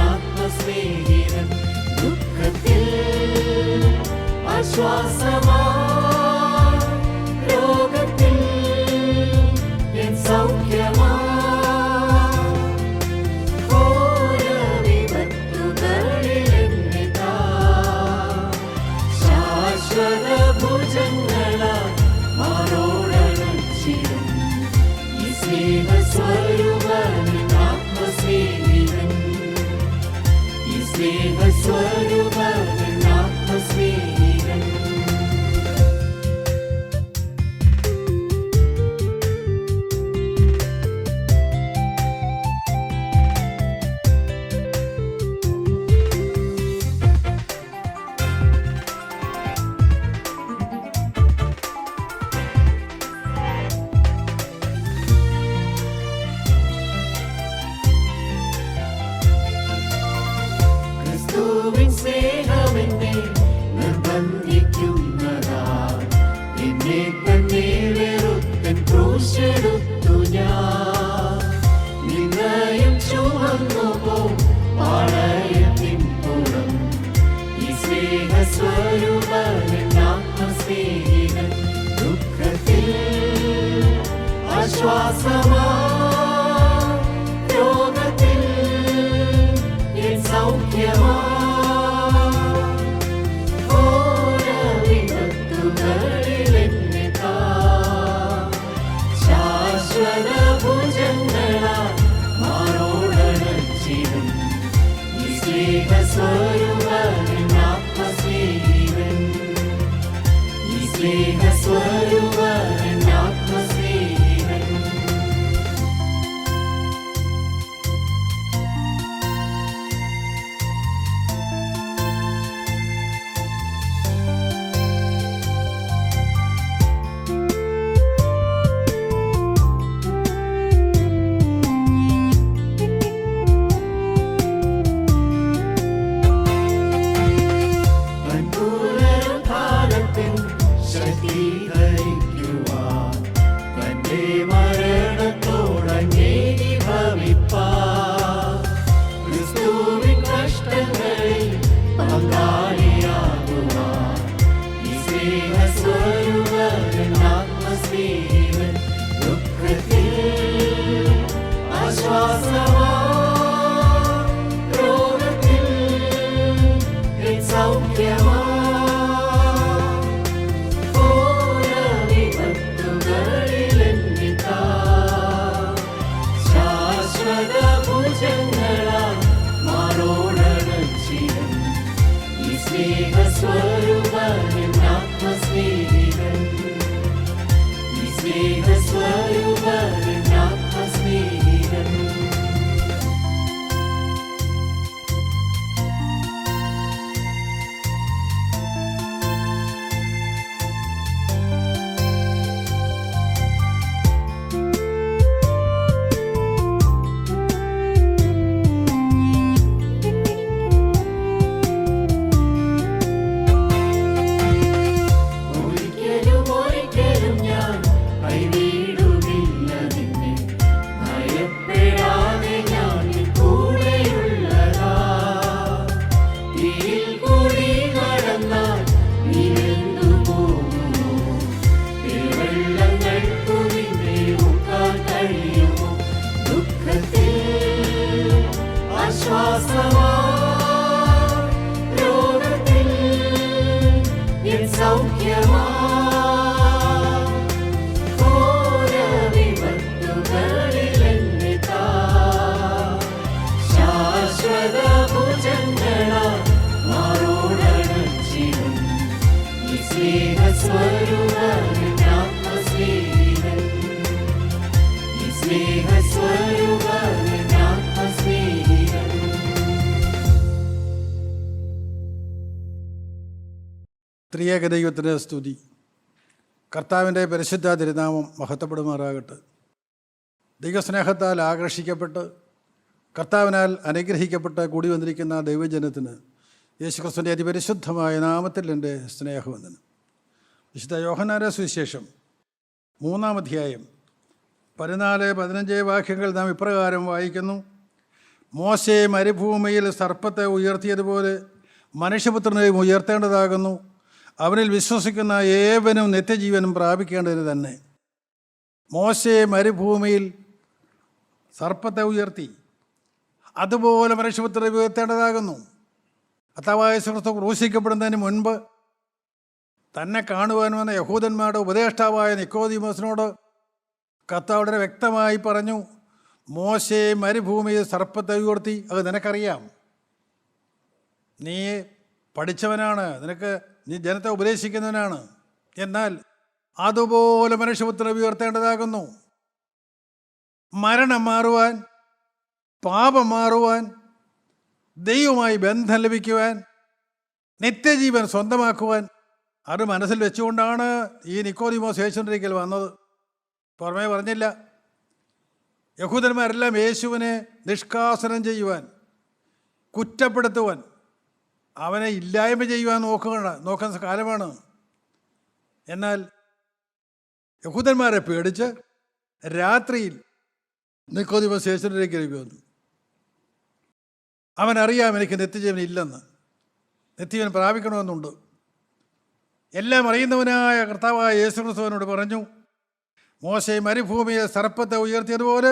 ആത്മസ്നേഹിതൻ ദുഃഖത്തിൽ ആശ്വാസമാ രോഗത്തിൽ എൻ സൗഖ്യമാ ഘോര വിപത്തുകളിൽ എന്നിതാ ശാശ്വത ഭുജങ്ങളാൽ മാറോടണച്ചിടും ഈ സ്നേഹസ്വരൂപൻ ആത്മസ്നേഹിതൻ ഈ സ്നേഹസ്വരൂപൻ ആത്മസ്നേഹിതൻ. ക്രിസ്തുവിൻ സ്നേഹമെന്നെ നിർബന്ധിക്കുന്നതാൽ എന്നെ തന്നെ വെറുത്തൻ ക്രൂശെടുത്തു ഞാൻ നിന്നയും ചുമന്നു പോം പാളയത്തിൻ പുറം ഈ സ്നേഹസ്വരൂപൻ ആത്മസ്നേഹിതൻ ദുഃഖത്തിൽ ആശ്വാസമാ രോഗത്തിൽ എൻ സൗഖ്യമാ ഘോര വിപത്തുകളിൽ എന്നിതാ ശാശ്വത ഭുജങ്ങളാൽ മാറോടണച്ചിടും ഈ സ്നേഹസ്വരൂപൻ ആത്മസ്നേഹിതൻ ഈ സ്നേഹസ്വരൂപൻ ആത്മസ്നേഹിതൻ. കാലത്തിൽ ശക്തീകരിക്കുവാൻ തന്റെ മരണത്തോടങ്ങേരി ഭവിപ്പാൻ ക്രിസ്തുവിൻ കഷ്ടങ്ങളിൽ പങ്കാളിയാകുവാൻ ഈ സ്നേഹസ്വരൂപൻ ആത്മസ്നേഹിതൻ ദുഃഖത്തിൽ ആശ്വാസമാ രോഗത്തിൽ എൻ സൗഖ്യമാ ഘോര വിപത്തുകളിൽ എന്നിതാ ശാശ്വത ഭുജങ്ങളാൽ മാറോടണച്ചിടും ഈ സ്നേഹസ്വരൂപൻ ആത്മസ്നേഹിതൻ ഈ സ്നേഹസ്വരൂപൻ ആത്മസ്നേഹിതൻ. ഒരിക്കലും ഒരിക്കലും ഞാൻ കൈവിടുകില്ല നിന്നെ ഭയപ്പെടാതെ ഞാൻ നിൻ കൂടെയുള്ളതാ തീയിൽ കൂടി നടന്നാൽ നീ വെന്തു പോകുമോ വെള്ളങ്ങൾക്കു നിന്നെ മുക്കാൻ കഴിയുമോ ദുഃഖത്തിൽ ആശ്വാസമാ രോഗത്തിൽ എൻ സൗഖ്യമാ ഘോര വിപത്തുകളിൽ എന്നിതാ ശാശ്വത ഭുജങ്ങളാൽ മാറോടണച്ചിടും ഈ സ്നേഹസ്വരൂപൻ ആത്മസ്നേഹിതൻ ഈ സ്നേഹസ്വരൂപൻ ആത്മസ്നേഹിതൻ. ത്രിയേക ദൈവത്തിന് സ്തുതി. കർത്താവിൻ്റെ പരിശുദ്ധ തിരുനാമം മഹത്വപ്പെടുമാറാകട്ടെ. ദൈവസ്നേഹത്താൽ ആകർഷിക്കപ്പെട്ട് കർത്താവിനാൽ അനുഗ്രഹിക്കപ്പെട്ട് കൂടി വന്നിരിക്കുന്ന ദൈവജനത്തിന് യേശുക്രിസ്തുവിൻ്റെ അതിപരിശുദ്ധമായ നാമത്തിൽ എൻ്റെ സ്നേഹവന്ദനം. വിശുദ്ധ യോഹന്നാന്റെ സുവിശേഷം 3-ാം അധ്യായം 14-15 വാക്യങ്ങൾ നാം ഇപ്രകാരം വായിക്കുന്നു. മോശെ മരുഭൂമിയിൽ സർപ്പത്തെ ഉയർത്തിയതുപോലെ മനുഷ്യപുത്രനെയും ഉയർത്തേണ്ടതാകുന്നു. അവനിൽ വിശ്വസിക്കുന്ന ഏവനും നിത്യജീവനും പ്രാപിക്കേണ്ടതിന് തന്നെ. മോശെ മരുഭൂമിയിൽ സർപ്പത്തെ ഉയർത്തി, അതുപോലെ മനുഷ്യപുത്രനെ ഉയർത്തേണ്ടതാകുന്നു. കർത്താവായ യേശുക്രിസ്തു ക്രൂശിക്കപ്പെടുന്നതിന് മുൻപ് തന്നെ കാണുവാൻ വന്ന യഹൂദന്മാരുടെ ഉപദേഷ്ടാവായ നിക്കോദീമോസിനോട് കർത്താവ് വളരെ വ്യക്തമായി പറഞ്ഞു, മോശെ മരുഭൂമിയിൽ സർപ്പത്തെ ഉയർത്തി, അത് നിനക്കറിയാം, നീ പഠിച്ചവനാണ്, നീ ജനത്തെ ഉപദേശിക്കുന്നവനാണ്. എന്നാൽ അതുപോലെ മനുഷ്യപുത്രനെ ഉയർത്തേണ്ടതാകുന്നു. മരണം മാറുവാൻ, പാപം മാറുവാൻ, ദൈവവുമായി ബന്ധം ലഭിക്കുവാൻ, നിത്യജീവൻ സ്വന്തമാക്കുവാൻ അത് മനസ്സിൽ വെച്ചുകൊണ്ടാണ് ഈ നിക്കോദീമോസ് യേശുവിൻ്റെ വന്നത്. പുറമേ പറഞ്ഞില്ല. യഹൂദന്മാരെല്ലാം യേശുവിനെ നിഷ്കാസനം ചെയ്യുവാൻ, കുറ്റപ്പെടുത്തുവാൻ, അവനെ ഇല്ലായ്മ ചെയ്യുവാൻ നോക്കുന്ന കാലമാണ്. എന്നാൽ യഹൂദന്മാരെ പേടിച്ച് രാത്രിയിൽ നിക്കോദീമോസ് യേശുവിലേക്ക് വന്നു. അവനറിയാം എനിക്ക് നിത്യജീവൻ ഇല്ലെന്ന്, നിത്യജീവൻ പ്രാപിക്കണമെന്നുണ്ട്. എല്ലാം അറിയുന്നവനായ കർത്താവായ യേശുക്രിസ്തുവിനോട് പറഞ്ഞു, മോശെ മരുഭൂമിയെ സർപ്പത്തെ ഉയർത്തിയതുപോലെ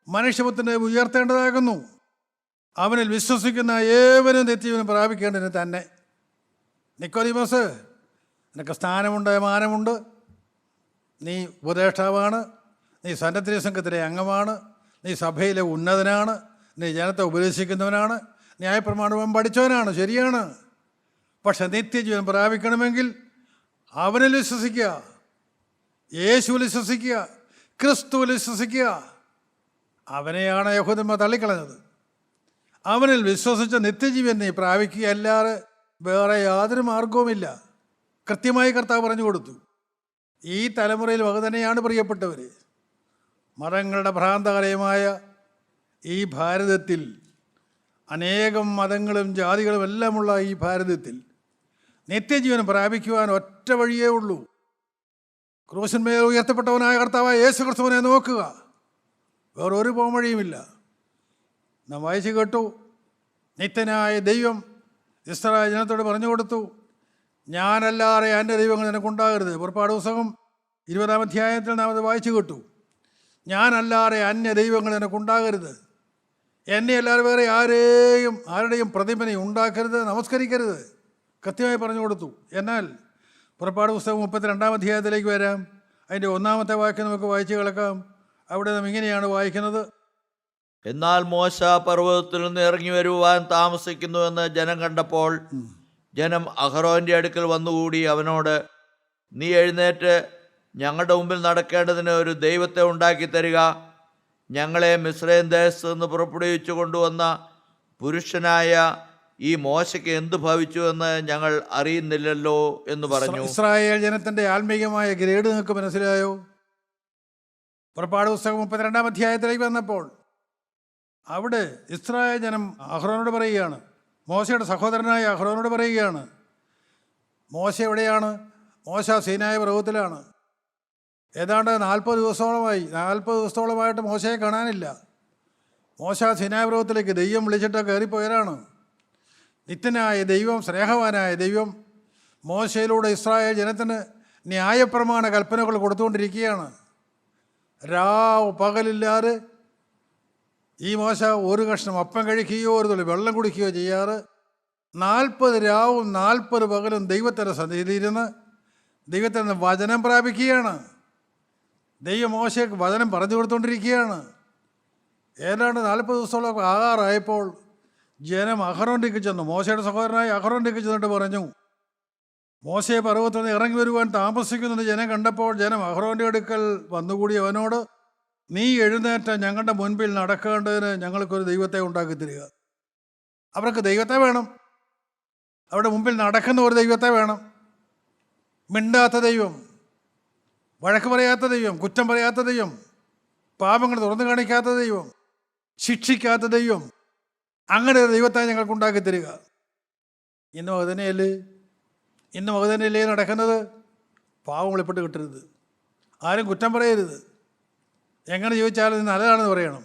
മനുഷ്യപുത്രനെ ഉയർത്തേണ്ടതാകുന്നു. അവനിൽ വിശ്വസിക്കുന്ന ഏവനും നിത്യജീവനും പ്രാപിക്കേണ്ടതിന് തന്നെ. നിക്കോദീമോസ്, നിനക്ക് സ്ഥാനമുണ്ട്, മാനമുണ്ട്, നീ ഉപദേഷ്ടാവാണ്, നീ സന്നദ്ധ സംഘത്തിലെ അംഗമാണ്, നീ സഭയിലെ ഉന്നതനാണ്, നീ ജനത്തെ ഉപദേശിക്കുന്നവനാണ്, ന്യായപ്രമാണം പഠിച്ചവനാണ്, ശരിയാണ്. പക്ഷെ നിത്യജീവൻ പ്രാപിക്കണമെങ്കിൽ അവനിൽ വിശ്വസിക്കുക, യേശുവിൽ വിശ്വസിക്കുക, ക്രിസ്തുവിൽ വിശ്വസിക്കുക. അവനെയാണ് യഹൂദന്മാർ തള്ളിക്കളഞ്ഞത്. അവനിൽ വിശ്വസിച്ച നിത്യജീവൻ നീ പ്രാപിക്കുക, അല്ലാതെ വേറെ യാതൊരു മാർഗവുമില്ല. കൃത്യമായി കർത്താവ് പറഞ്ഞു കൊടുത്തു. ഈ തലമുറയിൽ വക തന്നെയാണ് പ്രിയപ്പെട്ടവർ. മതങ്ങളുടെ ഭ്രാന്തകരമായ ഈ ഭാരതത്തിൽ, അനേകം മതങ്ങളും ജാതികളും എല്ലാമുള്ള ഈ ഭാരതത്തിൽ നിത്യജീവൻ പ്രാപിക്കുവാൻ ഒറ്റ വഴിയേ ഉള്ളൂ. ക്രൂശന്മേൽ ഉയർത്തപ്പെട്ടവനായ കർത്താവായ യേശുക്രിസ്തുവിനെ നോക്കുക, വേറൊരു പോംവഴിയുമില്ല. നാം വായിച്ചു കേട്ടു, നിത്യനായ ദൈവം ഇസ്രായേൽ ജനത്തോട് പറഞ്ഞു കൊടുത്തു, ഞാനല്ലാതെ എൻ്റെ ദൈവങ്ങൾ നിനക്കുണ്ടാകരുത്. പുറപ്പാട് പുസ്തകം 20-ാം അധ്യായത്തിൽ നാം അത് വായിച്ചു കേട്ടു. ഞാനല്ലാതെ അന്യ ദൈവങ്ങൾ നിനക്കുണ്ടാകരുത്, എന്നെ അല്ലാതെ വേറെ ആരുടെയും പ്രതിമനെ ഉണ്ടാക്കരുത്, നമസ്കരിക്കരുത്, കൃത്യമായി പറഞ്ഞു കൊടുത്തു. എന്നാൽ പുറപ്പാട് പുസ്തകം 32-ാം അധ്യായത്തിലേക്ക് വരാം. അതിൻ്റെ 1-ാമത്തെ വാക്യം നമുക്ക് വായിച്ച് കേൾക്കാം. അവിടെ നാം ഇങ്ങനെയാണ് വായിക്കുന്നത്: എന്നാൽ മോശ പർവ്വതത്തിൽ നിന്ന് ഇറങ്ങി വരുവാൻ താമസിക്കുന്നുവെന്ന് ജനം കണ്ടപ്പോൾ ജനം അഹരോന്റെ അടുക്കൽ വന്നുകൂടി അവനോട്, നീ എഴുന്നേറ്റ് ഞങ്ങളുടെ മുമ്പിൽ നടക്കേണ്ടതിന് ഒരു ദൈവത്തെ ഉണ്ടാക്കി തരിക. ഞങ്ങളെ മിസ്രയീം ദേശത്ത് നിന്ന് പുറപ്പെടുവിച്ചു കൊണ്ടുവന്ന പുരുഷനായ ഈ മോശയ്ക്ക് എന്ത് ഭവിച്ചു എന്ന് ഞങ്ങൾ അറിയുന്നില്ലല്ലോ എന്ന് പറഞ്ഞു. ഇസ്രായേൽ ജനത്തിന്റെ ആത്മീയമായ ഗ്രേഡ് നിങ്ങൾക്ക് മനസ്സിലായോ? പുറപ്പാട് പുസ്തകം 32-ാം അധ്യായത്തിലേക്ക് വന്നപ്പോൾ അവിടെ ഇസ്രായേൽ ജനം അഹ്റോനോട് പറയുകയാണ്, മോശയുടെ സഹോദരനായ അഹ്റോനോട് പറയുകയാണ്, മോശ എവിടെയാണ്? മോശ സീനായി പർവ്വതത്തിലാണ്. ഏതാണ്ട് 40 ദിവസത്തോളമായിട്ട് മോശയെ കാണാനില്ല. മോശ സീനായി പർവ്വതത്തിലേക്ക് ദൈവം വിളിച്ചിട്ട് കയറിപ്പോയവരാണ്. നിത്യനായ ദൈവം, സ്നേഹവാനായ ദൈവം മോശയിലൂടെ ഇസ്രായേൽ ജനത്തിന് ന്യായപ്രമാണ കൽപ്പനകൾ കൊടുത്തുകൊണ്ടിരിക്കുകയാണ്. രാവ് പകലില്ലാതെ ഈ മോശ ഒരു കഷ്ണം അപ്പം കഴിക്കുകയോ ഒരു തുള്ളി വെള്ളം കുടിക്കുകയോ ചെയ്യാറ് 40 രാവും 40 പകലും ദൈവത്തിൻ്റെ സന്നിധിയിലിരുന്ന് ദൈവത്തിൻ്റെ വചനം പ്രാപിക്കുകയാണ്. ദൈവം മോശയ്ക്ക് വചനം പറഞ്ഞു കൊടുത്തുകൊണ്ടിരിക്കുകയാണ്. ഏതാണ്ട് 40 ദിവസത്തോളം ആകാറായപ്പോൾ ജനം അഹ്റോൻ്റെക്ക് ചെന്നു. മോശയുടെ സഹോദരനായ അഹ്റോൻ്റെക്ക് ചെന്നിട്ട് പറഞ്ഞു, മോശയെ പർവ്വതത്തിൽ നിന്ന് ഇറങ്ങി വരുവാൻ താമസിക്കുന്നത് ജനം കണ്ടപ്പോൾ ജനം അഹ്റോൻ്റെ അടുക്കൽ വന്നുകൂടി അവനോട്, നീ എഴുന്നേറ്റ് ഞങ്ങളുടെ മുൻപിൽ നടക്കേണ്ടതിന് ഞങ്ങൾക്കൊരു ദൈവത്തെ ഉണ്ടാക്കി തരിക. അവർക്ക് ദൈവത്തെ വേണം, അവരുടെ മുമ്പിൽ നടക്കുന്ന ഒരു ദൈവത്തെ വേണം. മിണ്ടാത്ത ദൈവം, വഴക്ക് പറയാത്ത ദൈവം, കുറ്റം പറയാത്ത ദൈവം, പാപങ്ങൾ തുറന്നു കാണിക്കാത്ത ദൈവം, ശിക്ഷിക്കാത്ത ദൈവം, അങ്ങനെ ഒരു ദൈവത്തെ ഞങ്ങൾക്ക് ഉണ്ടാക്കി തരിക. ഇന്നും അത് തന്നെയല്ലേ നടക്കുന്നത്? പാവം വെളിപ്പെട്ട് കിട്ടരുത്, ആരും കുറ്റം പറയരുത്, എങ്ങനെ ചോദിച്ചാലും ഇത് നല്ലതാണെന്ന് പറയണം.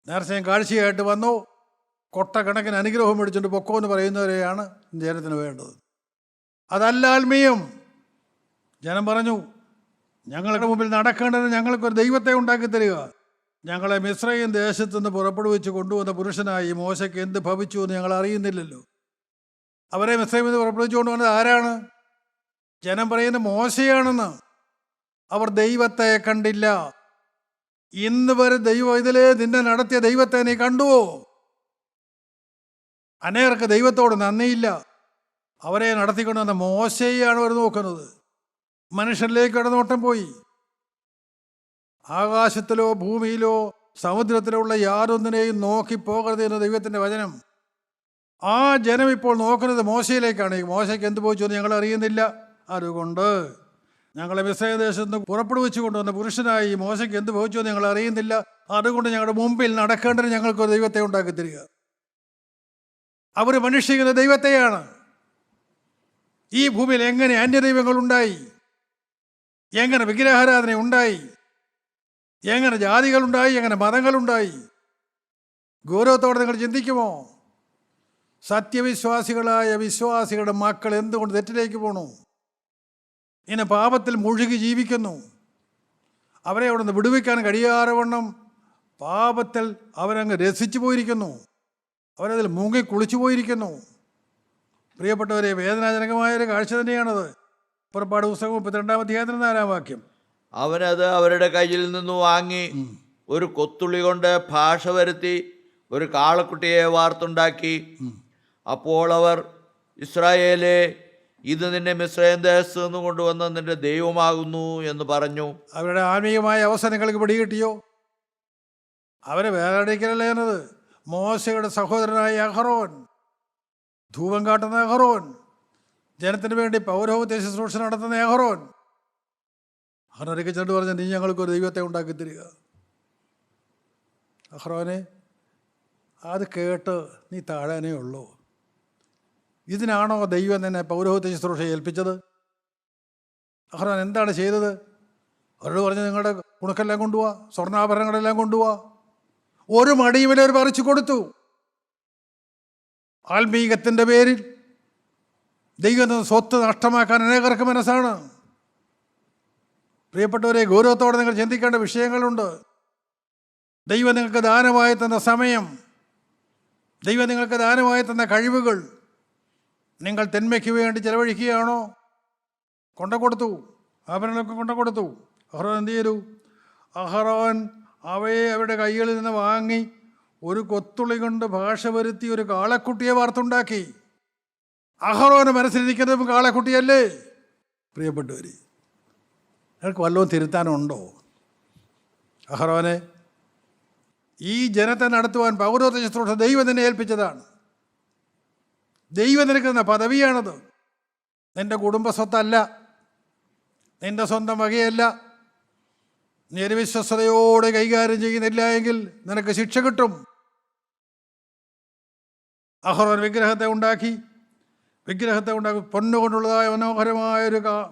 നേർച്ചയും കാഴ്ചയായിട്ട് വന്നു, കൊട്ടക്കണക്കിന് അനുഗ്രഹം മേടിച്ചുകൊണ്ട് പൊക്കോ എന്ന് പറയുന്നവരെയാണ് ജനത്തിന് വേണ്ടത്. അതല്ല ആത്മീയം. ജനം പറഞ്ഞു, ഞങ്ങളുടെ മുമ്പിൽ നടക്കേണ്ടത് ഞങ്ങൾക്കൊരു ദൈവത്തെ ഉണ്ടാക്കി തരിക. ഞങ്ങളെ മിസ്രയീം ദേശത്തു നിന്ന് പുറപ്പെടുവിച്ച് കൊണ്ടുവന്ന പുരുഷനായി മോശയ്ക്ക് എന്ത് ഭവിച്ചു എന്ന് ഞങ്ങൾ അറിയുന്നില്ലല്ലോ. അവരെ മിസ്രയീമിൽ നിന്ന് പുറപ്പെടുവിച്ചു കൊണ്ടുവന്നത് ആരാണ്? ജനം പറയുന്നത് മോശയാണെന്ന്. അവർ ദൈവത്തെ കണ്ടില്ല. ഇന്ന് വരെ ദൈവം ഇതിലെ നിന്നെ നടത്തിയ ദൈവത്തെ നീ കണ്ടുവോ? അനേർക്ക് ദൈവത്തോട് നന്ദിയില്ല. അവരെ നടത്തിക്കൊണ്ടുവന്ന മോശയെയാണ് അവർ നോക്കുന്നത്. മനുഷ്യരിലേക്ക് ഇടനോട്ടം പോയി. ആകാശത്തിലോ ഭൂമിയിലോ സമുദ്രത്തിലോ ഉള്ള യാതൊന്നിനെയും നോക്കി പോകരുത് എന്ന ദൈവത്തിൻ്റെ വചനം. ആ ജനം ഇപ്പോൾ നോക്കുന്നത് മോശയിലേക്കാണ്. ഈ മോശയ്ക്ക് എന്ത് പോയിച്ചു എന്ന് ഞങ്ങൾ അറിയുന്നില്ല. അതുകൊണ്ട് ഞങ്ങളെ മിസ്രയീം ദേശത്ത് നിന്ന് പുറപ്പെടുവിച്ചു കൊണ്ടുവന്ന പുരുഷനായി മോശയ്ക്ക് എന്ത് ഭവിച്ചു എന്ന് ഞങ്ങൾ അറിയുന്നില്ല. അതുകൊണ്ട് ഞങ്ങളുടെ മുമ്പിൽ നടക്കേണ്ടത് ഞങ്ങൾക്കൊരു ദൈവത്തെ ഉണ്ടാക്കി തരിക. അവർ മനുഷ്യക്കുന്ന ദൈവത്തെയാണ്. ഈ ഭൂമിയിൽ എങ്ങനെ അന്യദൈവങ്ങൾ ഉണ്ടായി? എങ്ങനെ വിഗ്രഹാരാധന ഉണ്ടായി? എങ്ങനെ ജാതികളുണ്ടായി? എങ്ങനെ മതങ്ങളുണ്ടായി? ഗൗരവത്തോടെ നിങ്ങൾ ചിന്തിക്കുമോ? സത്യവിശ്വാസികളായ വിശ്വാസികളുടെ മക്കൾ എന്തുകൊണ്ട് തെറ്റിലേക്ക് പോണു? ഇങ്ങനെ പാപത്തിൽ മുഴുകി ജീവിക്കുന്നു. അവരെ അവിടെ നിന്ന് വിടുവിക്കാൻ കഴിയാതെ വണ്ണം പാപത്തിൽ അവരങ്ങ് രസിച്ചു പോയിരിക്കുന്നു. അവരതിൽ മുങ്ങി കുളിച്ചു പോയിരിക്കുന്നു. പ്രിയപ്പെട്ടവരെ, വേദനാജനകമായൊരു കാഴ്ച തന്നെയാണത്. പുറപ്പാട് പുസ്തകം 32-ാം അധ്യായത്തിൽ 4-ാം വാക്യം. അവനത് അവരുടെ കയ്യിൽ നിന്ന് വാങ്ങി ഒരു കൊത്തുള്ളി കൊണ്ട് ഭാഷ വരുത്തി ഒരു കാളക്കുട്ടിയെ വാർത്തുണ്ടാക്കി. അപ്പോൾ അവർ, ഇസ്രായേലേ, ഇത് നിന്നെ മിസ്രയീം ദേശത്ത് നിന്ന് കൊണ്ടുവന്ന നിന്റെ ദൈവമാകുന്നു എന്ന് പറഞ്ഞു. അവരുടെ ആത്മീയമായ അവസരങ്ങൾക്ക് പിടികിട്ടിയോ? അവരെ വേദനടിക്കലല്ലേ എന്നത്. മോശയുടെ സഹോദരനായ അഹറോൻ, ധൂപം കാട്ടുന്ന അഹറോൻ, ജനത്തിന് വേണ്ടി പൗരോഹിത്യ ശുശ്രൂഷ നടത്തുന്ന അഹറോൻ, അഹറോനൊക്കെ ചെന്ന് പറഞ്ഞ, നീ ഞങ്ങൾക്കൊരു ദൈവത്തെ ഉണ്ടാക്കി തരിക. അഹറോനെ, അത് കേട്ട് നീ താഴാനേ ഉള്ളൂ. ഇതിനാണോ ദൈവം നിന്നെ പൗരോഹിത്യ ശുശ്രൂഷ ഏൽപ്പിച്ചത്? അഹറോൻ എന്താണ് ചെയ്തത്? അവരോട് പറഞ്ഞ്, നിങ്ങളുടെ കുണുക്കെല്ലാം കൊണ്ടുപോവാ, സ്വർണ്ണാഭരണങ്ങളെല്ലാം കൊണ്ടുപോവാ. ഒരു മടിയുമില്ല, അവർ പറിച്ചു കൊടുത്തു. ആത്മീകത്തിൻ്റെ പേരിൽ ദൈവം സ്വത്ത് നഷ്ടമാക്കാൻ അനേകർക്ക് മനസ്സാണ്. പ്രിയപ്പെട്ടവരെ, ഗൗരവത്തോടെ നിങ്ങൾ ചിന്തിക്കേണ്ട വിഷയങ്ങളുണ്ട്. ദൈവം നിങ്ങൾക്ക് ദാനമായി തന്ന സമയം, ദൈവം നിങ്ങൾക്ക് ദാനമായി തന്ന കഴിവുകൾ നിങ്ങൾ തിന്മയ്ക്ക് വേണ്ടി ചെലവഴിക്കുകയാണോ? കൊണ്ടുകൊടുത്തു, ആഭരണങ്ങളൊക്കെ കൊണ്ടുകൊടുത്തു. അഹറോൻ എന്ത് ചെയ്തു? അഹറോൻ അവയെ അവരുടെ കൈകളിൽ നിന്ന് വാങ്ങി ഒരു കൊത്തുള്ളി കൊണ്ട് ഭാഷ വരുത്തി ഒരു കാളക്കുട്ടിയെ വാർത്തുണ്ടാക്കി. അഹറോന് മനസ്സിലിരിക്കുന്നതും കാളക്കുട്ടിയല്ലേ? പ്രിയപ്പെട്ടവര്, നിങ്ങൾക്ക് വല്ലതും തിരുത്താനുണ്ടോ? അഹറോനെ, ഈ ജനത്തെ നടത്തുവാൻ പൗരോഹിത്യ ശുശ്രൂഷ ദൈവം നിന്നെ ഏൽപ്പിച്ചതാണ്. ദൈവം നിനക്കുന്ന പദവിയാണത്. നിൻ്റെ കുടുംബസ്വത്തല്ല, നിൻ്റെ സ്വന്തം വകയല്ല. നീ വിശ്വസ്തയോടെ കൈകാര്യം ചെയ്യുന്നില്ല എങ്കിൽ നിനക്ക് ശിക്ഷ കിട്ടും. അഹറോൻ വിഗ്രഹത്തെ ഉണ്ടാക്കി പൊന്നുകൊണ്ടുള്ളതായ മനോഹരമായ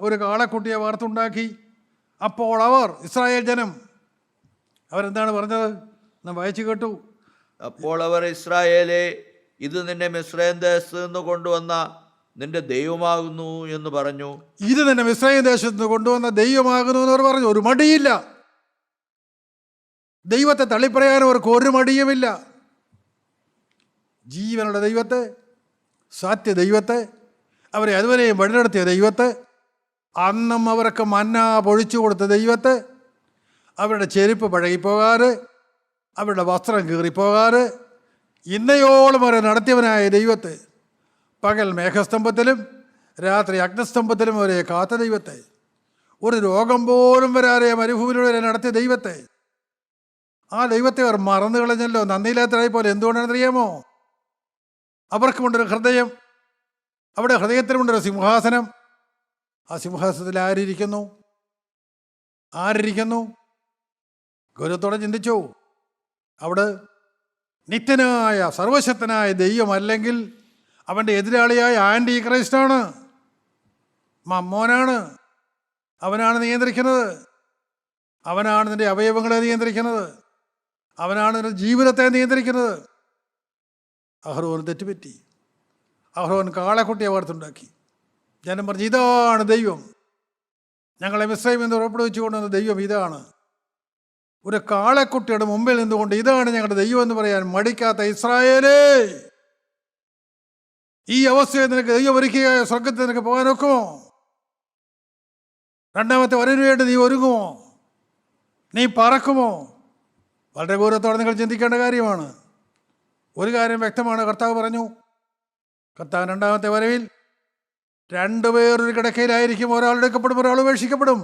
ഒരു കാളക്കുട്ടിയെ വാർത്തുണ്ടാക്കി. അപ്പോൾ അവർ, ഇസ്രായേൽ ജനം, അവരെന്താണ് പറഞ്ഞത്? നാം വായിച്ചു കേട്ടു. അപ്പോൾ അവർ, ഇസ്രായേലേ, ഇത് നിന്നെ മിസ്രയീം ദേശത്ത് നിന്ന് കൊണ്ടുവന്ന നിന്റെ ദൈവമാകുന്നു എന്ന് പറഞ്ഞു. ഇത് നിന്നെ മിസ്രയീം ദേശത്ത് നിന്ന് കൊണ്ടുവന്ന ദൈവമാകുന്നു എന്നവർ പറഞ്ഞു. ഒരു മടിയില്ല. ദൈവത്തെ തള്ളിപ്പറയാൻ അവർക്ക് ഒരു മടിയുമില്ല. ജീവനുള്ള ദൈവത്തെ, സത്യ ദൈവത്തെ, അവരെ അതുവരെയും വഴി നടത്തിയ ദൈവത്തെ, അന്നും അവർക്ക് മന്ന പൊഴിച്ചു കൊടുത്ത ദൈവത്തെ, അവരുടെ ചെരുപ്പ് പഴകിപ്പോകാറ്, അവരുടെ വസ്ത്രം കീറിപ്പോകാറ്, ഇന്നയോളം അവരെ നടത്തിയവനായ ദൈവത്തെ, പകൽ മേഘസ്തംഭത്തിലും രാത്രി അഗ്നിസ്തംഭത്തിലും അവരെ കാത്ത ദൈവത്തെ, ഒരു രോഗം പോലും വരാതെ മരുഭൂമിയിലൂടെ നടത്തിയ ദൈവത്തെ, ആ ദൈവത്തെ അവർ മറന്നു കളഞ്ഞല്ലോ. നന്ദിയില്ലാത്തതായി പോലെ. എന്തുകൊണ്ടാണെന്നറിയാമോ? അവർക്കുമുണ്ടൊരു ഹൃദയം, അവിടെ ഹൃദയത്തിലുമുണ്ടൊരു സിംഹാസനം. ആ സിംഹാസനത്തിൽ ആരിയ്ക്കുന്നു? ഗൗരവത്തോടെ ചിന്തിച്ചു. അവിടെ നിത്യനായ സർവശക്തനായ ദൈവമല്ലെങ്കിൽ അവൻ്റെ എതിരാളിയായ ആൻറ്റി ക്രൈസ്റ്റാണ്, മമ്മോനാണ്. അവനാണ് നിയന്ത്രിക്കുന്നത്. അവനാണ് നിൻ്റെ അവയവങ്ങളെ നിയന്ത്രിക്കുന്നത്. അവനാണ് ഒരു ജീവിതത്തെ നിയന്ത്രിക്കുന്നത്. അഹ്റോന് തെറ്റുപറ്റി. അഹ്റോൻ കാളക്കുട്ടിയെ വാർത്തുണ്ടാക്കി. ജനം പറഞ്ഞു, ഇതാണ് ദൈവം, ഞങ്ങളെ മിസ്രൈമിൽ നിന്ന് പുറപ്പെടുവിച്ചു കൊണ്ടുവന്ന ദൈവം ഇതാണ്. ഒരു കാളക്കുട്ടിയുടെ മുമ്പിൽ നിന്നുകൊണ്ട് ഇതാണ് ഞങ്ങളുടെ ദൈവം എന്ന് പറയാൻ മടിക്കാത്ത ഇസ്രായേലേ, ഈ അവസ്ഥയെ നിനക്ക് ദൈവം ഒരുക്കുകയായ സ്വർഗത്തിൽ നിനക്ക് പോകാൻ ഒക്കുമോ? രണ്ടാമത്തെ വരവിന് വേണ്ടി നീ ഒരുങ്ങുമോ? നീ പറക്കുമോ? വളരെ ഗൗരവത്തോടെ നിങ്ങൾ ചിന്തിക്കേണ്ട കാര്യമാണ്. ഒരു കാര്യം വ്യക്തമാണ്, കർത്താവ് പറഞ്ഞു, കർത്താവ് രണ്ടാമത്തെ വരവിൽ രണ്ടുപേരൊരു കിടക്കയിലായിരിക്കും, ഒരാൾ എടുക്കപ്പെടും, ഒരാൾ ഉപേക്ഷിക്കപ്പെടും.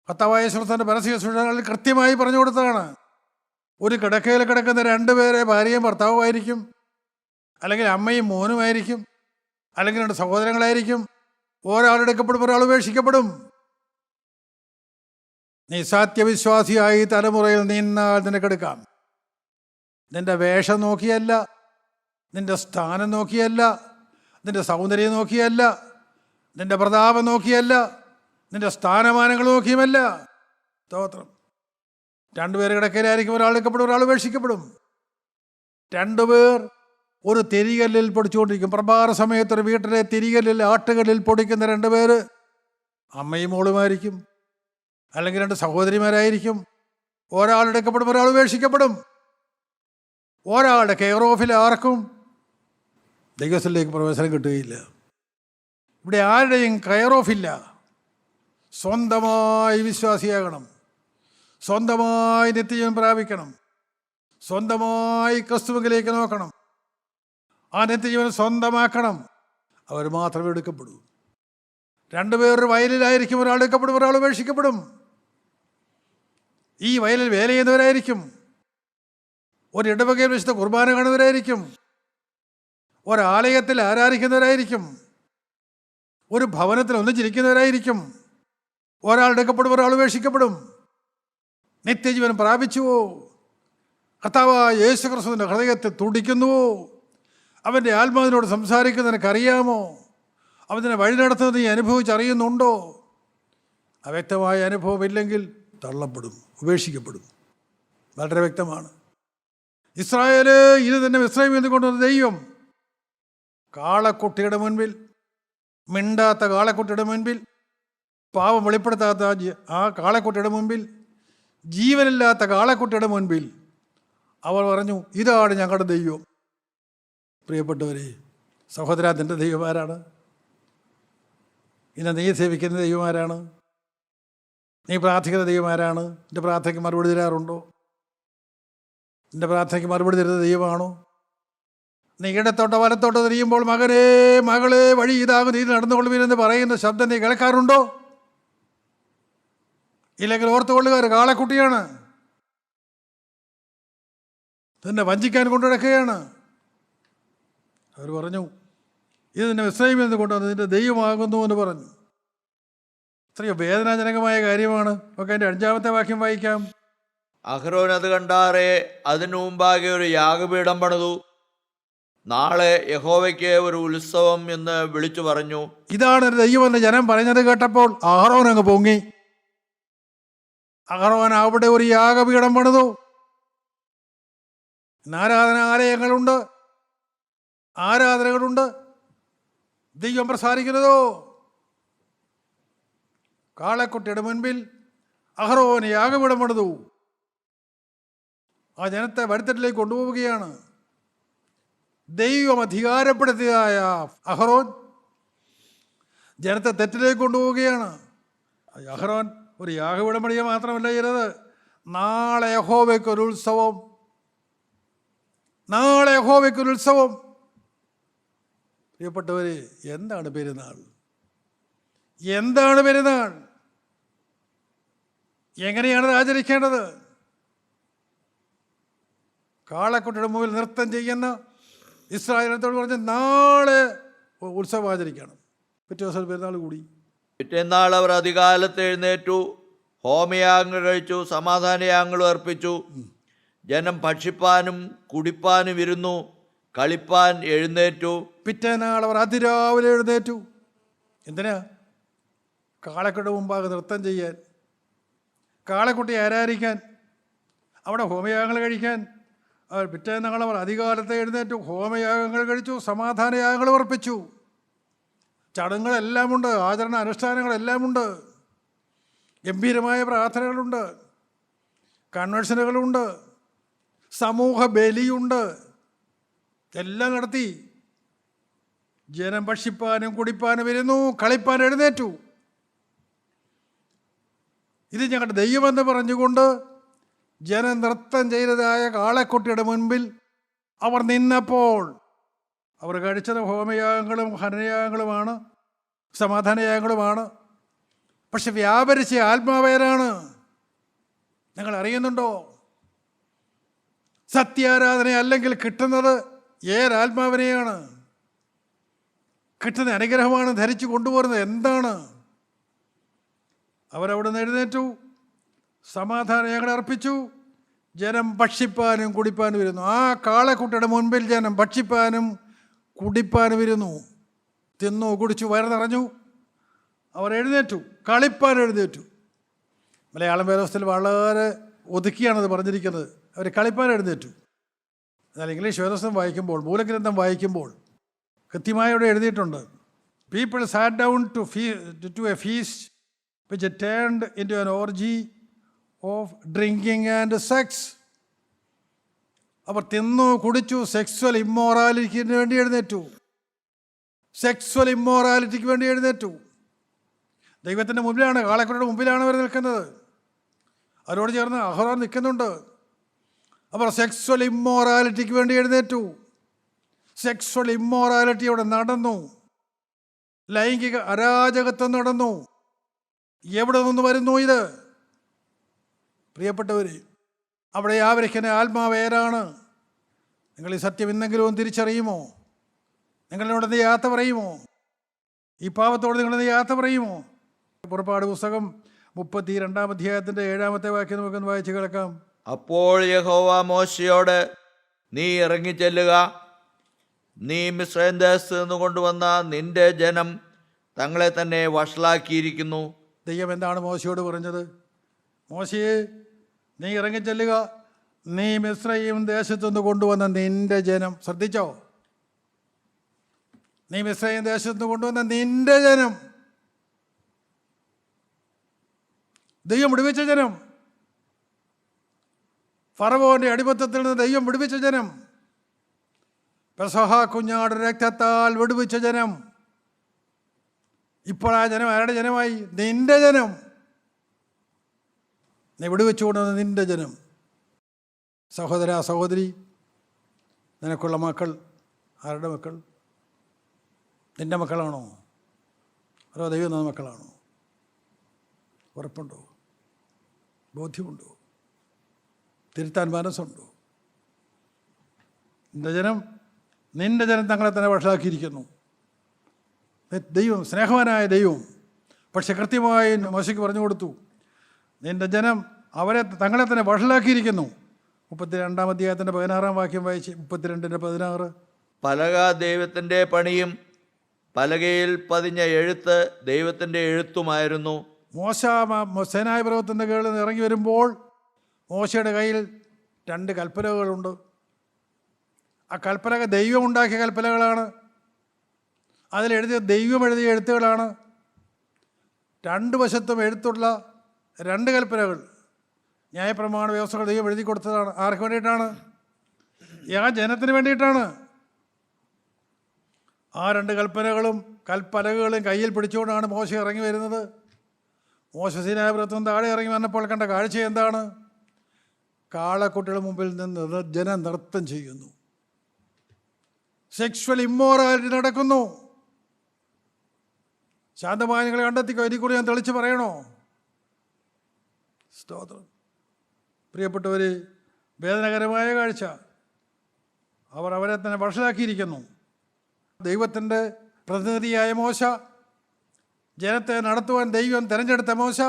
കർത്താവായ യേശുക്രിസ്തുവിന്റെ പരസ്യ ശുശ്രൂഷകളിൽ കൃത്യമായി പറഞ്ഞു കൊടുത്തതാണ്. ഒരു കിടക്കയിൽ കിടക്കുന്ന രണ്ടുപേരെ ഭാര്യയും ഭർത്താവുമായിരിക്കും, അല്ലെങ്കിൽ അമ്മയും മോനുമായിരിക്കും, അല്ലെങ്കിൽ രണ്ട് സഹോദരങ്ങളായിരിക്കും. ഒരാൾ എടുക്കപ്പെടും, ഒരാൾ ഉപേക്ഷിക്കപ്പെടും. നീ സത്യവിശ്വാസിയായി തലമുറയിൽ നിന്നാൽ നിനക്കെടുക്കാം. നിന്റെ വേഷം നോക്കിയല്ല, നിന്റെ സ്ഥാനം നോക്കിയല്ല, നിന്റെ സൗന്ദര്യം നോക്കിയല്ല, നിന്റെ പ്രതാപം നോക്കിയല്ല, നിന്റെ സ്ഥാനമാനങ്ങൾ നോക്കിയുമല്ല. സ്തോത്രം. രണ്ടുപേർ കിടക്കയിലായിരിക്കും, ഒരാൾ എടുക്കപ്പെടും, ഒരാൾ ഉപേക്ഷിക്കപ്പെടും. രണ്ടുപേർ ഒരു തിരികല്ലിൽ പൊടിച്ചുകൊണ്ടിരിക്കും. പ്രഭാത സമയത്ത് ഒരു വീട്ടിലെ തിരികല്ലിൽ, ആട്ടുകല്ലിൽ പൊടിക്കുന്ന രണ്ടുപേര് അമ്മയും മോളുമായിരിക്കും, അല്ലെങ്കിൽ രണ്ട് സഹോദരിമാരായിരിക്കും. ഒരാൾ എടുക്കപ്പെടും, ഒരാൾ ഉപേക്ഷിക്കപ്പെടും. ഒരാളുടെ കെയർ ഓഫിൽ ആർക്കും ദൈവത്തിലേക്ക് പ്രവേശനം കിട്ടുകയില്ല. ഇവിടെ ആരുടെയും കെയർ ഓഫില്ല. സ്വന്തമായി വിശ്വാസിയാകണം, സ്വന്തമായി നിത്യജീവൻ പ്രാപിക്കണം, സ്വന്തമായി ക്രിസ്തുവിലേക്ക് നോക്കണം, ആ നിത്യജീവൻ സ്വന്തമാക്കണം. അവർ മാത്രമേ എടുക്കപ്പെടൂ. രണ്ടുപേരൊരു വയലിലായിരിക്കും, ഒരാൾ എടുക്കപ്പെടും, ഒരാൾ ഉപേക്ഷിക്കപ്പെടും. ഈ വയലിൽ വേല ചെയ്യുന്നവരായിരിക്കും, ഒരു ഇടവകയിൽ വിശുദ്ധ കുർബാന കാണുന്നവരായിരിക്കും, ഒരാലയത്തിൽ ആരാധിക്കുന്നവരായിരിക്കും, ഒരു ഭവനത്തിൽ ഒന്നിച്ചിരിക്കുന്നവരായിരിക്കും. ഒരാൾ എടുക്കപ്പെടും, ഒരാൾ ഉപേക്ഷിക്കപ്പെടും. നിത്യജീവൻ പ്രാപിച്ചുവോ? കർത്താവായ യേശുക്രിസ്തുവിന്റെ ഹൃദയത്തിൽ തുടിക്കുന്നുവോ? അവൻ്റെ ആത്മാവിനോട് സംസാരിക്കുന്നത് നിനക്കറിയാമോ? അവനെ വഴി നടത്തുന്നത് നീ അനുഭവിച്ചറിയുന്നുണ്ടോ? അവ്യക്തമായ അനുഭവമില്ലെങ്കിൽ തള്ളപ്പെടും, ഉപേക്ഷിക്കപ്പെടും. വളരെ വ്യക്തമാണ്. ഇസ്രായേല് ഇത് തന്നെ മിസ്രൈമിൽ നിന്ന് കൊണ്ടുവന്ന ദൈവം കാളക്കുട്ടിയുടെ മുൻപിൽ, മിണ്ടാത്ത കാളക്കുട്ടിയുടെ മുൻപിൽ, പാവം വെളിപ്പെടുത്താത്ത ആ കാളക്കുട്ടിയുടെ മുൻപിൽ, ജീവനില്ലാത്ത കാളക്കുട്ടിയുടെ മുൻപിൽ അവർ പറഞ്ഞു, ഇതാണ് ഞങ്ങളുടെ ദൈവം. പ്രിയപ്പെട്ടവരെ, സഹോദരാ, നിൻ്റെ ദൈവമാരാണ്? ഇന്ന് നീ സേവിക്കുന്ന ദൈവമാരാണ്? നീ പ്രാർത്ഥിക്കുന്ന ദൈവമാരാണ്? നിൻ്റെ പ്രാർത്ഥനയ്ക്ക് മറുപടി തരാറുണ്ടോ? നിൻ്റെ പ്രാർത്ഥനയ്ക്ക് മറുപടി തരുന്ന ദൈവമാണോ? നീ ഇടത്തോട്ടോ വലത്തോട്ടോ തിരിയുമ്പോൾ മകനേ മകളെ വഴി ഇതാകും, നീ നടന്നുകൊള്ളുവിനെന്ന് പറയുന്ന ശബ്ദം നീ കേൾക്കാറുണ്ടോ? ഇല്ലെങ്കിൽ ഓർത്തുകൊള്ളുക, ഒരു കാളക്കുട്ടിയാണ്, തന്നെ വഞ്ചിക്കാൻ കൊണ്ടു നടക്കുകയാണ്. അവർ പറഞ്ഞു, ഇത് നിന്നെ മിസ്രൈമിൽ നിന്ന് കൊണ്ടുവന്ന് നിന്റെ ദൈവമാകുന്നു എന്ന് പറഞ്ഞു. എത്രയോ വേദനാജനകമായ കാര്യമാണ്. ഒക്കെ അതിൻ്റെ 5-ാമത്തെ വാക്യം വായിക്കാം. അഹ്റോൻ അത് കണ്ടാറെ അതിനു മുമ്പാകെ ഒരു യാഗപീഠം പണിതു. നാളെ യഹോവയ്ക്ക് ഒരു ഉത്സവം എന്ന് വിളിച്ചു പറഞ്ഞു. ഇതാണ് ഒരു ദൈവമെന്ന് ജനം പറഞ്ഞത് കേട്ടപ്പോൾ അഹ്റോൻ അങ്ങ് പൊങ്ങി. അഹ്റോൻ അവിടെ ഒരു യാഗപീഠം പണിതു. ആരാധനാലയങ്ങളുണ്ട്, ആരാധനകളുണ്ട്. ദൈവം പ്രസാരിക്കുന്നതോ കാളക്കുട്ടിയുടെ മുൻപിൽ അഹ്റോൻ യാഗപീഠം പണിതു. ആ ജനത്തെ വഴിത്തെറ്റിലേക്ക് കൊണ്ടുപോവുകയാണ്. ദൈവം അധികാരപ്പെടുത്തിയതായ അഹ്റോൻ ജനത്തെ തെറ്റിലേക്ക് കൊണ്ടുപോവുകയാണ്. അഹ്റോൻ ഒരു യാഗപീഠം പണിയുക മാത്രമല്ല ചെയ്തത്, നാളെ യഹോവയ്ക്കൊരു ഉത്സവം, നാളെ യഹോവയ്ക്കൊരു ഉത്സവം. പ്രിയപ്പെട്ടവരെ, എന്താണ് പെരുന്നാൾ? എന്താണ് പെരുന്നാൾ? എങ്ങനെയാണ് ആചരിക്കേണ്ടത്? കാളക്കുട്ടിയുടെ മുമ്പിൽ നൃത്തം ചെയ്യുന്ന ഇസ്രായേലിനോട് പറഞ്ഞ് നാളെ ഉത്സവം ആചരിക്കണം. പിറ്റേ ദിവസം പെരുന്നാൾ കൂടി. പിറ്റേന്നാൾ അവർ അധികാലത്ത് എഴുന്നേറ്റു, ഹോമയാഗങ്ങൾ കഴിച്ചു, സമാധാനയാഗങ്ങളും അർപ്പിച്ചു. ജനം ഭക്ഷിപ്പാനും കുടിപ്പാനും ഇരുന്നു, കളിപ്പാൻ എഴുന്നേറ്റു. പിറ്റേന്നാൾ അവർ അതിരാവിലെ എഴുന്നേറ്റു. എന്തിനാ? കാളക്കുട്ടിയുടെ മുമ്പാകെ നൃത്തം ചെയ്യാൻ, കാളക്കുട്ടിയെ ആരാധിക്കാൻ. അവിടെ ഹോമയാഗങ്ങൾ കഴിക്കാൻ അവർ പിറ്റേന്നങ്ങൾ അവർ അധികാലത്തെ എഴുന്നേറ്റു, ഹോമയാഗങ്ങൾ കഴിച്ചു, സമാധാനയാഗങ്ങൾ അർപ്പിച്ചു. ചടങ്ങുകളെല്ലാമുണ്ട്, ആചരണ അനുഷ്ഠാനങ്ങളെല്ലാമുണ്ട്, ഗംഭീരമായ പ്രാർത്ഥനകളുണ്ട്, കൺവെൻഷനുകളുണ്ട്, സമൂഹ ബലിയുണ്ട്, എല്ലാം നടത്തി. ജനം ഭക്ഷിപ്പാനും കുടിപ്പാനും ഇരുന്നു, കളിപ്പാൻ എഴുന്നേറ്റു. ഇത് ഞങ്ങളുടെ ദൈവമെന്ന് പറഞ്ഞുകൊണ്ട് ജനം നൃത്തം ചെയ്തതായ കാളക്കുട്ടിയുടെ മുൻപിൽ അവർ നിന്നപ്പോൾ അവർ കഴിച്ചത് ഹോമയാഗങ്ങളും ഹനനയാഗങ്ങളുമാണ്, സമാധാനയാഗങ്ങളുമാണ്. പക്ഷെ വ്യാപരിച്ച ആത്മാവേരാണ് നിങ്ങൾ അറിയുന്നുണ്ടോ? സത്യാരാധന അല്ലെങ്കിൽ കിട്ടുന്നത് ഏതാത്മാവിനെയാണ്? കിട്ടുന്ന അനുഗ്രഹമാണ് ധരിച്ചു കൊണ്ടുപോരുന്നത് എന്താണ്? അവരവിടെ നിന്ന് എഴുന്നേറ്റു, സമാധാനയാഗങ്ങൾ അർപ്പിച്ചു, ജനം ഭക്ഷിപ്പാനും കുടിപ്പാനും ഇരുന്നു. ആ കാളക്കുട്ടിയുടെ മുൻപിൽ ജനം ഭക്ഷിപ്പാനും കുടിപ്പാനും ഇരുന്നു. തിന്നു കുടിച്ചു വയറ് നിറഞ്ഞു. അവർ എഴുന്നേറ്റു, കളിപ്പാൻ എഴുന്നേറ്റു. മലയാളം വേദോസ്തത്തിൽ വളരെ ഒതുക്കിയാണത് പറഞ്ഞിരിക്കുന്നത്. അവർ കളിപ്പാൻ എഴുന്നേറ്റു. എന്നാൽ ഇംഗ്ലീഷ് വേദോസ്തം വായിക്കുമ്പോൾ, മൂലഗ്രന്ഥം വായിക്കുമ്പോൾ കൃത്യമായി ഇവിടെ എഴുതിയിട്ടുണ്ട്, people sat down to a feast which turned into an orgy of drinking and sex. അവർ തിന്നു കുടിച്ചു, സെക്സ്വൽ ഇമ്മോറാലിറ്റിക്ക് വേണ്ടി എഴുന്നേറ്റു, സെക്സ്വൽ ഇമ്മോറാലിറ്റിക്ക് വേണ്ടി എഴുന്നേറ്റു. ദൈവത്തിൻ്റെ മുമ്പിലാണ്, കാളക്കുട്ടിയുടെ മുമ്പിലാണ് അവർ നിൽക്കുന്നത്. അവരോട് ചേർന്ന് അഹ്റോൻ നിൽക്കുന്നുണ്ട്. അവർ സെക്സ്വൽ ഇമ്മോറാലിറ്റിക്ക് വേണ്ടി എഴുന്നേറ്റു. സെക്സ്വൽ ഇമ്മോറാലിറ്റി അവിടെ നടന്നു, ലൈംഗിക അരാജകത്വം നടന്നു. എവിടെ നിന്ന് വരുന്നു ഇത്? പ്രിയപ്പെട്ടവർ, അവിടെ ആവരിക്കുന്ന ആത്മാവ് ഏതാണ്? നിങ്ങൾ ഈ സത്യം ഇന്നെങ്കിലും തിരിച്ചറിയുമോ? നിങ്ങളിവിടെ യാത്ര പറയുമോ? ഈ പാവത്തോട് നിങ്ങളിന്ന് യാത്ര പറയുമോ? പുറപ്പാട് പുസ്തകം 32-ാം അധ്യായത്തിൻ്റെ 7-ാമത്തെ വാക്യം നമുക്കൊന്ന് വായിച്ച് കേൾക്കാം. അപ്പോൾ യഹോവ മോശയോട്, നീ ഇറങ്ങിച്ചെല്ലുക, നീ മിസ്രയീം ദേശത്ത് നിന്ന് കൊണ്ടുവന്ന നിന്റെ ജനം തങ്ങളെ തന്നെ വഷളാക്കിയിരിക്കുന്നു. ദൈവം എന്താണ് മോശയോട് പറഞ്ഞത്? മോശയെ, നീ ഇറങ്ങിച്ചെല്ലുക, നീ മിസ്രയീം ദേശത്തുനിന്ന് കൊണ്ടുവന്ന നിന്റെ ജനം. ശ്രദ്ധിച്ചോ? നീ മിസ്രയീം ദേശത്തുനിന്ന് കൊണ്ടുവന്ന നിന്റെ ജനം, ദൈവം വിടുവിച്ച ജനം, ഫറവോന്റെ അടിമത്തത്തിൽ നിന്ന് ദൈവം വിടുവിച്ച ജനം, പെസഹ കുഞ്ഞാട് രക്തത്താൽ വിടുവിച്ച ജനം. ഇപ്പോൾ ആ ജനം ആരുടെ ജനമായി? നിന്റെ ജനം. നീ വിടുവിച്ചുകൊണ്ടുവന്ന നിന്റെ ജനം. സഹോദര സഹോദരി, നിനക്കുള്ള മക്കൾ ആരുടെ മക്കൾ? നിന്റെ മക്കളാണോ? അതോ ദൈവം തന്ന മക്കളാണോ? ഉറപ്പുണ്ടോ? ബോധ്യമുണ്ടോ? തിരുത്താൻ മനസ്സുണ്ടോ? നിന്റെ ജനം തങ്ങളെ തന്നെ വഷളാക്കിയിരിക്കുന്നു. ദൈവം സ്നേഹവാനായ ദൈവം പക്ഷെ കൃത്യമായി മോശയ്ക്ക് പറഞ്ഞു കൊടുത്തു, നിന്റെ ജനം തങ്ങളെ തന്നെ വഷളാക്കിയിരിക്കുന്നു. 32-ാം അധ്യായത്തിൻ്റെ 16-ാം വാക്യം വായിച്ച്. 32-16. പലക ദൈവത്തിൻ്റെ പണിയും പലകയിൽ പതിഞ്ഞ എഴുത്ത് ദൈവത്തിൻ്റെ എഴുത്തുമായിരുന്നു. മോശ സേനായ പർവ്വതത്തിൻ്റെ കീഴിൽ നിന്ന് ഇറങ്ങി വരുമ്പോൾ മോശയുടെ കയ്യിൽ 2 കൽപ്പലകളുണ്ട്. ആ കൽപ്പലക ദൈവം ഉണ്ടാക്കിയ കൽപ്പലകളാണ്. അതിലെഴുതിയ ദൈവം എഴുതിയ എഴുത്തുകളാണ്. 2 വശത്തും എഴുത്തുള്ള 2 കൽപ്പനകൾ, ന്യായപ്രമാണ വ്യവസ്ഥകൾ ദൈവം എഴുതി കൊടുത്തതാണ്. ആർക്ക് വേണ്ടിയിട്ടാണ്? ആ ജനത്തിന് വേണ്ടിയിട്ടാണ്. ആ 2 കൽപ്പലകളും കയ്യിൽ പിടിച്ചുകൊണ്ടാണ് മോശ ഇറങ്ങി വരുന്നത്. മോശ സീനായി പർവ്വതത്തിൽ താഴെ ഇറങ്ങി വന്നപ്പോൾ കണ്ട കാഴ്ച എന്താണ്? കാളക്കുട്ടിയുടെ മുമ്പിൽ നിന്ന് ജനം നൃത്തം ചെയ്യുന്നു, സെക്ഷ്വൽ ഇമ്മോറാലിറ്റി നടക്കുന്നു. ശാന്തമായി നിങ്ങളെ കണ്ടെത്തിക്കോ, എനിക്കൂടി ഞാൻ തെളിച്ച് പറയണോ? സ്തോത്രം. പ്രിയപ്പെട്ടവർ, വേദനകരമായ കാഴ്ച. അവരെ തന്നെ വഷളാക്കിയിരിക്കുന്നു. ദൈവത്തിൻ്റെ പ്രതിനിധിയായ മോശ, ജനത്തെ നടത്തുവാൻ ദൈവം തിരഞ്ഞെടുത്ത മോശ,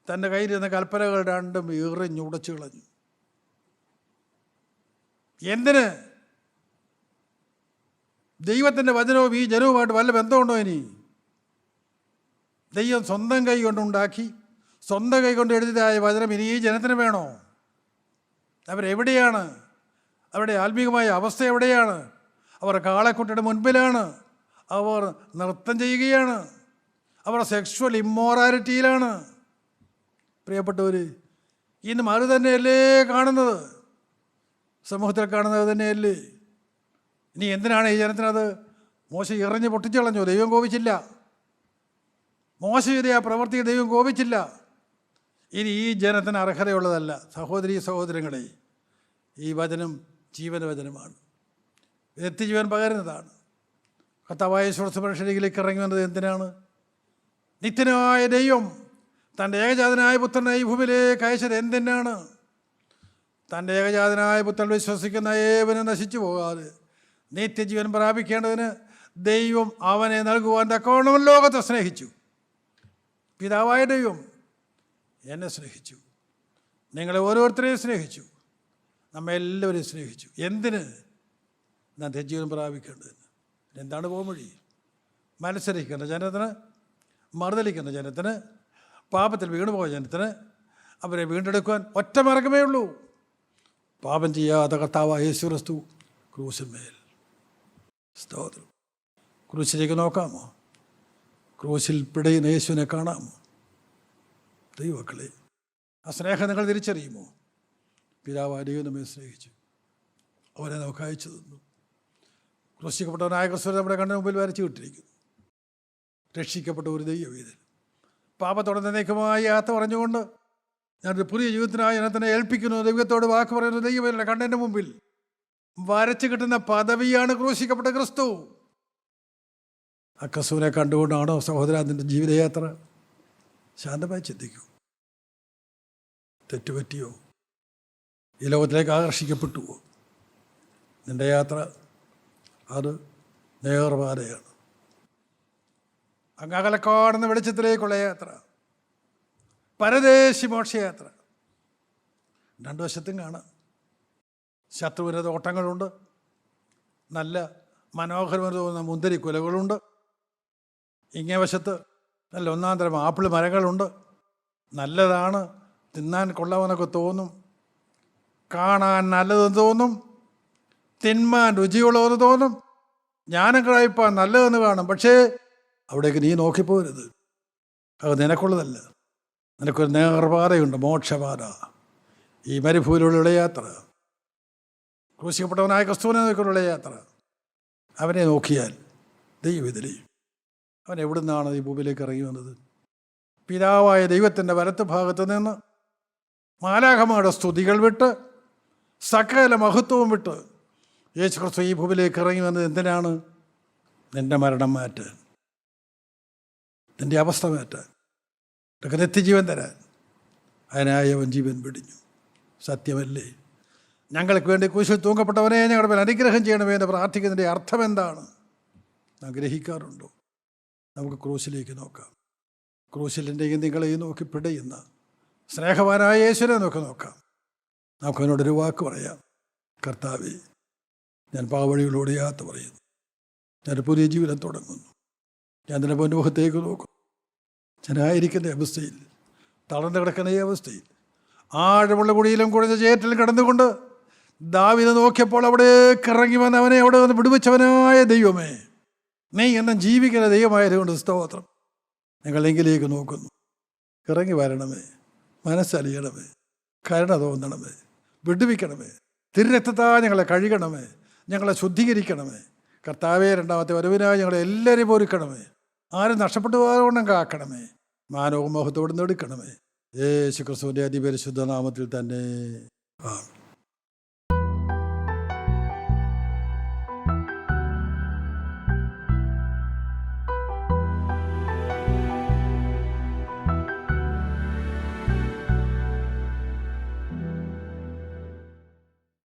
തൻ്റെ കയ്യിലിരുന്ന കൽപ്പനകൾ 2 എറിഞ്ഞുടച്ചു കളഞ്ഞു. എന്തിന്? ദൈവത്തിൻ്റെ വചനവും ഈ ജനവുമായിട്ട് വല്ല ബന്ധമുണ്ടോ? ഇനി ദൈവം സ്വന്തം കൈ കൊണ്ടുണ്ടാക്കി സ്വന്തം കൈ കൊണ്ട് എഴുതിയതായ വചനം ഇനി ഈ ജനത്തിന് വേണോ? അവരെവിടെയാണ്? അവരുടെ ആത്മീകമായ അവസ്ഥ എവിടെയാണ്? അവർ കാളക്കുട്ടിയുടെ മുൻപിലാണ്. അവർ നൃത്തം ചെയ്യുകയാണ്. അവർ സെക്ഷുവൽ ഇമ്മോറാലിറ്റിയിലാണ്. പ്രിയപ്പെട്ടവർ, ഇന്നും അത് തന്നെയല്ലേ കാണുന്നത്? സമൂഹത്തിൽ കാണുന്നത് തന്നെയല്ലേ? ഇനി എന്തിനാണ് ഈ ജനത്തിനത്? മോശ എറിഞ്ഞ് പൊട്ടിച്ചു കളഞ്ഞു, ദൈവം കോപിച്ചില്ല. മോശ ചെയ്ത ആ പ്രവൃത്തിയെ ദൈവം കോപിച്ചില്ല. ഇനി ഈ ജനത്തിന് അർഹതയുള്ളതല്ല. സഹോദരീ സഹോദരങ്ങളെ, ഈ വചനം ജീവനവചനമാണ്. നിത്യജീവൻ പകരുന്നതാണ്. കർത്താവായ യേശു മനുഷ്യരിലേക്ക് ഇറങ്ങി വന്നത് എന്തിനാണ്? നിത്യനായ ദൈവം തൻ്റെ ഏകജാതനായ പുത്രനെ ഈ ഭൂമിയിലേക്ക് അയച്ചത് എന്തിനാണ്? തൻ്റെ ഏകജാതനായ പുത്രൻ വിശ്വസിക്കുന്ന ഏവനും നശിച്ചു പോകാതെ നിത്യജീവൻ പ്രാപിക്കേണ്ടതിന് ദൈവം അവനെ നൽകുവാൻ തക്കവണ്ണം ലോകത്തെ സ്നേഹിച്ചു. പിതാവായ ദൈവം എന്നെ സ്നേഹിച്ചു, നിങ്ങളെ ഓരോരുത്തരെയും സ്നേഹിച്ചു, നമ്മെ എല്ലാവരെയും സ്നേഹിച്ചു. എന്തിന്? നിത്യജീവൻ പ്രാപിക്കേണ്ടതിന്. എന്താണ് പോംവഴി? മത്സരിക്കുന്ന ജനത്തിന്, മറുതലിക്കുന്ന ജനത്തിന്, പാപത്തിൽ വീണുപോയ ജനത്തിന് അവരെ വീണ്ടെടുക്കുവാൻ ഒറ്റ മാർഗമേ ഉള്ളൂ. പാപം ചെയ്യാത്ത കർത്താവായ യേശു ക്രിസ്തു ക്രൂശിന്മേൽ. സ്തോത്രം. ക്രൂശിലേക്ക് നോക്കാമോ? ക്രൂശിൽ പിടയുന്ന യേശുവിനെ കാണാമോ? ദൈവമക്കളെ, ആ സ്നേഹം നിങ്ങൾ തിരിച്ചറിയുമോ? പിതാവായ ദൈവം നമ്മെ സ്നേഹിച്ചു, അവരെ നമുക്ക് അയച്ചു തന്നു. ക്രൂശിക്കപ്പെട്ടവനായ ക്രിസ്തു നമ്മുടെ കണ്ണിന് മുമ്പിൽ വരച്ചു വിട്ടിരിക്കുന്നു. രക്ഷിക്കപ്പെട്ട ഒരു ദൈവവേദന പാപത്തോടെ എന്നേക്കുമായി യാത്ര പറഞ്ഞുകൊണ്ട് ഞാനൊരു പുതിയ ജീവിതത്തിനായി എന്നെ തന്നെ ഏൽപ്പിക്കുന്നു. ദൈവത്തോട് വാക്ക് പറയുന്ന ദൈവവേദന കണ്ണിൻ്റെ മുമ്പിൽ വരച്ചു കിട്ടുന്ന പദവിയാണ് ക്രൂശിക്കപ്പെട്ട ക്രിസ്തു. ആ ക്രിസ്തുവിനെ കണ്ടുകൊണ്ടാണോ സഹോദര നിൻ്റെ ജീവിതയാത്ര? ശാന്തമായി ചിന്തിക്കൂ. തെറ്റുപറ്റിയോ? ഈ ലോകത്തിലേക്ക് ആകർഷിക്കപ്പെട്ടുവോ? നിൻ്റെ യാത്ര അത് നേർപാതയാണ്. അങ്ങകലെ കാണുന്ന വെളിച്ചത്തിലേക്കുള്ള യാത്ര, പരദേശി മോക്ഷയാത്ര. രണ്ടു വശത്തും കാണാം. ശത്രുവിന് തോട്ടങ്ങളുണ്ട്, നല്ല മനോഹരമെന്ന് തോന്നുന്ന മുന്തിരി കുലകളുണ്ട്. ഇങ്ങേ വശത്ത് നല്ല ഒന്നാം തരം ആപ്പിൾ മരങ്ങളുണ്ട്. നല്ലതാണ്, തിന്നാൻ കൊള്ളാമെന്നൊക്കെ തോന്നും, കാണാൻ നല്ലതെന്ന് തോന്നും, തിന്മാൻ രുചിയുള്ളതെന്ന് തോന്നും, ജ്ഞാനം കഴിപ്പാൻ നല്ലതെന്ന് കാണും. പക്ഷേ അവിടേക്ക് നീ നോക്കിപ്പോരുത്. അത് നിനക്കുള്ളതല്ല. നിനക്കൊരു നേർപാതയുണ്ട്, മോക്ഷപാത. ഈ മരുഭൂമിയിലുള്ള യാത്ര, ക്രൂശിക്കപ്പെട്ടവനായ ക്രിസ്തുവിനെ നോക്കിയുള്ള യാത്ര, അവനെ നോക്കിയാൽ ദൈവത്തിലെയും. അവൻ എവിടെ നിന്നാണ് ഈ ഭൂമിയിലേക്ക് ഇറങ്ങി വന്നത്? പിതാവായ ദൈവത്തിൻ്റെ വലത്ത് ഭാഗത്ത് നിന്ന് മാലാഖമാരുടെ സ്തുതികൾ വിട്ട്, സകല മഹത്വവും വിട്ട് യേശു ക്രിസ്തു ഈ ഭൂമിയിലേക്ക് ഇറങ്ങി വന്നത് എന്തിനാണ്? നിൻ്റെ മരണം മാറ്റാൻ, നിൻ്റെ അവസ്ഥ മാറ്റാൻ, ഇതൊക്കെ നിത്യജീവൻ തരാൻ. അതിനായി അവൻ ജീവൻ വെടിഞ്ഞു. സത്യമല്ലേ? ഞങ്ങൾക്ക് വേണ്ടി കുരിശിൽ തൂങ്ങപ്പെട്ടവനെ ഞങ്ങളുടെ മേൽ അനുഗ്രഹം ചെയ്യണമേ എന്ന് പ്രാർത്ഥിക്കുന്നതിൻ്റെ അർത്ഥം എന്താണ്? നാം ഗ്രഹിക്കാറുണ്ടോ? നമുക്ക് ക്രൂശിലേക്ക് നോക്കാം. ക്രൂശിലിൻ്റെയും നിങ്ങളെയും നോക്കി പിടയുന്ന സ്നേഹവാനായ യേശുവിനെ നോക്കാം. നമുക്ക് അവനോടൊരു വാക്ക് പറയാം. കർത്താവേ, ഞാൻ പാവവഴികളോട് യാത്ര പറയുന്നു. ഞാൻ പുതിയ ജീവിതം തുടങ്ങുന്നു. ഞാൻ നിന്റെ പൊന്മുഖത്തേക്ക് നോക്കുന്നു. ഞാനായിരിക്കുന്ന അവസ്ഥയിൽ, തളർന്നു കിടക്കുന്ന ഈ അവസ്ഥയിൽ, ആഴമുള്ള കുഴിയിലും കുഴഞ്ഞ ചേറ്റിലും കിടന്നുകൊണ്ട് ദാവീദ് നോക്കിയപ്പോൾ അവിടേക്ക് ഇറങ്ങി വന്ന് അവനെ അവിടെ വന്ന് വിടുവിച്ചവനായ ദൈവമേ, നീ എന്നും ജീവിക്കുന്ന ദൈവമായതുകൊണ്ട് സ്തോത്രം. ഞങ്ങളെങ്കിലേക്ക് നോക്കുന്നു. ഇറങ്ങി വരണമേ, മനസ്സലിയണമേ, കരുണ തോന്നണമേ, വിടുവിക്കണമേ, തിരുരക്തത്താ ഞങ്ങളെ കഴുകണമേ, ഞങ്ങളെ ശുദ്ധീകരിക്കണമേ. കർത്താവേ, രണ്ടാമത്തെ വരവിനായി ഞങ്ങളെ എല്ലാവരെയും ഒരുക്കണമേ. ആരും നഷ്ടപ്പെട്ടു പോകാതെ കാക്കണമേ. മാനവും മഹത്വത്തോടെ എടുക്കണമേ. യേശു ക്രിസ്തുവിൻ്റെ അതിപരിശുദ്ധ നാമത്തിൽ തന്നെ. ആമേൻ.